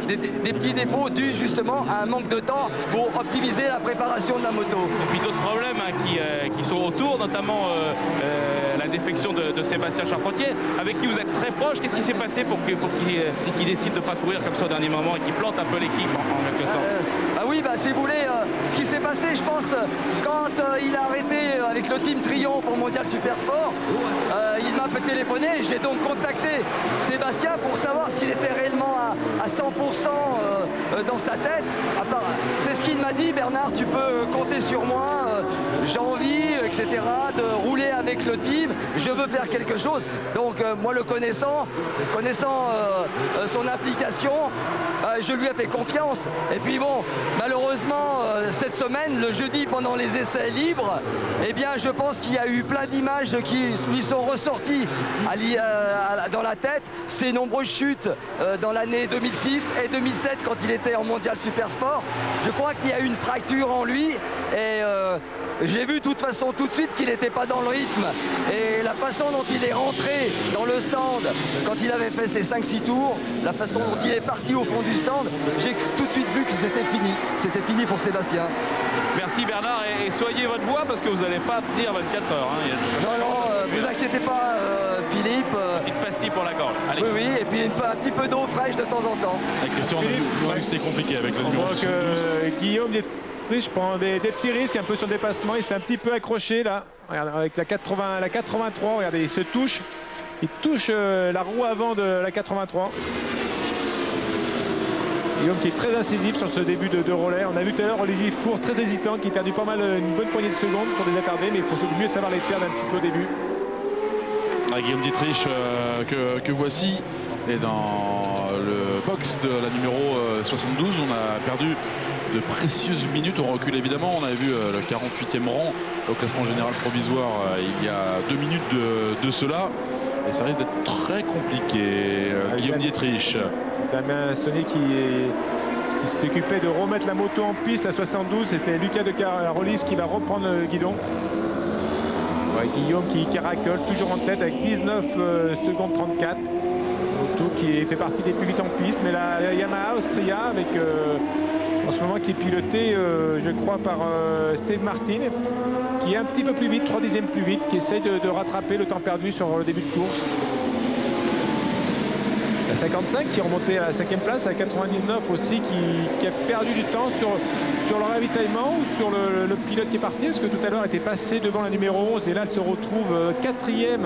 des petits défauts dus justement à un manque de temps pour optimiser la préparation de la moto. Et puis d'autres problèmes qui sont autour, notamment la défection de Sébastien Charpentier, avec qui vous êtes très proche. Qu'est-ce qui s'est passé pour qu'il décide de ne pas courir comme ça au dernier moment et qu'il plante un peu l'équipe en quelque sorte? Ah oui, si vous voulez, ce qui s'est passé, je pense, quand il a arrêté avec le team Triomphe au Mondial Supersport, il m'a téléphoné. J'ai donc contacté Sébastien pour savoir s'il était réellement à 100% dans sa tête. C'est ce qu'il m'a dit: Bernard, tu peux compter sur moi, j'ai envie, etc., de rouler avec le team, je veux faire quelque chose. Donc moi, le connaissant son implication, je lui ai fait confiance. Et puis bon, malheureusement, cette semaine, le jeudi, pendant les essais libres, eh bien, je pense qu'il y a eu plein d'images qui lui sont ressorties dans la tête. Ses nombreuses chutes dans l'année 2006 et 2007, quand il était en Mondial Supersport. Je crois qu'il y a eu une fracture en lui. Et j'ai vu de toute façon tout de suite qu'il n'était pas dans le rythme. Et la façon dont il est rentré dans le stand, quand il avait fait ses 5-6 tours, la façon dont il est parti au fond du stand, j'ai tout de suite vu que c'était fini. C'était fini pour Sébastien. Merci Bernard, et soignez votre voix parce que vous n'allez pas tenir 24 heures. Non, vous inquiétez pas, Philippe. Petite pastille pour la gorge. Allez. Oui, et puis un petit peu d'eau fraîche de temps en temps. Et Christian, on a vu que c'était compliqué avec le numéro. On voit que Guillaume Dietrich prend des petits risques un peu sur le dépassement. Il s'est un petit peu accroché là. Regarde, avec la 83, regardez, il se touche. Il touche la roue avant de la 83. Guillaume qui est très incisif sur ce début de relais. On a vu tout à l'heure Olivier Four très hésitant, qui a perdu pas mal, une bonne poignée de secondes pour des attardés, mais il faut mieux savoir les perdre un petit peu au début. Guillaume Dietrich que voici. Et dans le box de la numéro 72, on a perdu de précieuses minutes. On recule évidemment. On avait vu le 48e rang au classement général provisoire il y a 2 minutes de cela. Et ça risque d'être très compliqué. Guillaume Dietrich. Damien Sonnet qui s'occupait de remettre la moto en piste à 72. C'était Lucas de Carolis qui va reprendre le guidon. Ouais, Guillaume qui caracole toujours en tête avec 19 secondes 34. Moto qui fait partie des plus vite en piste. Mais la Yamaha Austria avec en ce moment qui est pilotée je crois par Steve Martin, qui est un petit peu plus vite, 3 dixièmes plus vite, qui essaie de rattraper le temps perdu sur le début de course. La 55 qui est remontée à la 5e place, à 99 aussi qui a perdu du temps sur le ravitaillement ou sur le pilote qui est parti, parce que tout à l'heure était passé devant la numéro 11 et là elle se retrouve 4e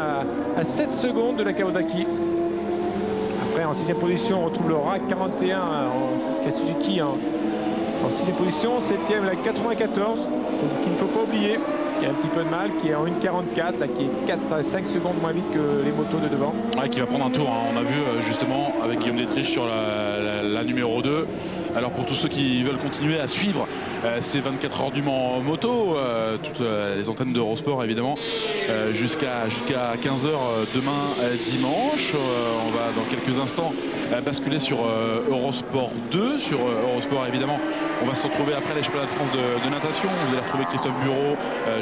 à 7 secondes de la Kawasaki. Après en 6e position on retrouve le RAC 41 en Katsuzuki en 6e position, 7e la 94 qu'il ne faut pas oublier, qui a un petit peu de mal, qui est en 1,44, là, qui est 4 à 5 secondes moins vite que les motos de devant. Ouais, qui va prendre un tour, hein. On a vu justement avec Guillaume Dietrich sur la numéro 2. Alors pour tous ceux qui veulent continuer à suivre ces 24 heures du Mans moto, toutes les antennes d'Eurosport évidemment, jusqu'à 15h demain dimanche. On va dans quelques instants basculer sur Eurosport 2. Sur Eurosport évidemment, on va se retrouver après les championnats de France de natation. Vous allez retrouver Christophe Bureau,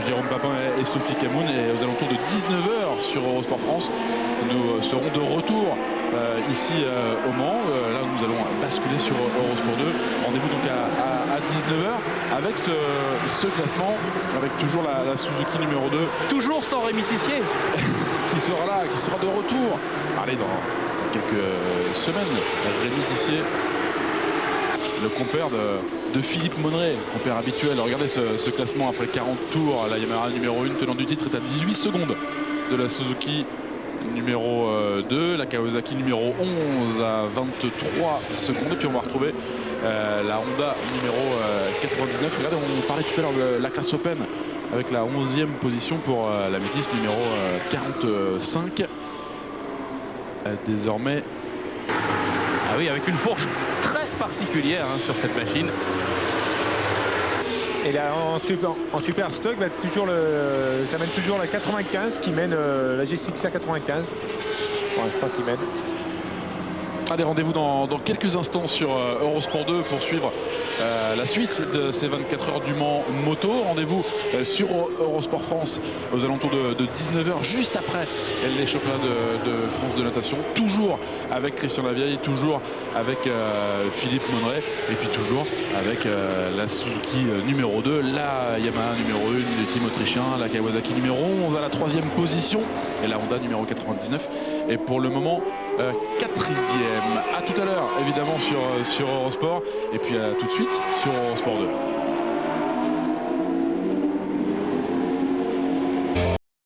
Jérôme Papin et Sophie Camoun. Et aux alentours de 19h sur Eurosport France, nous serons de retour ici au Mans. Là nous allons basculer sur Eurosport 2. Rendez-vous donc à 19h avec ce classement, avec toujours la Suzuki numéro 2. Toujours sans Rémi Tissier qui sera là, qui sera de retour. Allez, dans quelques semaines, Rémi Tissier, le compère de Philippe Monneret, compère habituel. Regardez ce classement après 40 tours. La Yamaha numéro 1 tenant du titre est à 18 secondes de la Suzuki numéro 2, la Kawasaki numéro 11 à 23 secondes. Et puis on va retrouver la Honda numéro 99. Regardez, on parlait tout à l'heure de la classe Open avec la 11e position pour la Métis numéro 45. Désormais. Ah oui, avec une fourche très particulière sur cette machine. Et là en super stock, ça mène toujours la 95 qui mène la G6A 95. Pour l'instant qui mène. Allez, rendez-vous dans quelques instants sur Eurosport 2 pour suivre la suite de ces 24 heures du Mans moto. Rendez-vous sur Eurosport France aux alentours de 19h, juste après les championnats de France de natation. Toujours avec Christian Lavieille, toujours avec Philippe Monneray, et puis toujours avec la Suzuki numéro 2, la Yamaha numéro 1 du team autrichien, la Kawasaki numéro 11 à la 3e position, et la Honda numéro 99 est pour le moment 4e. A tout à l'heure évidemment sur Eurosport, et puis à tout de suite sur Eurosport 2.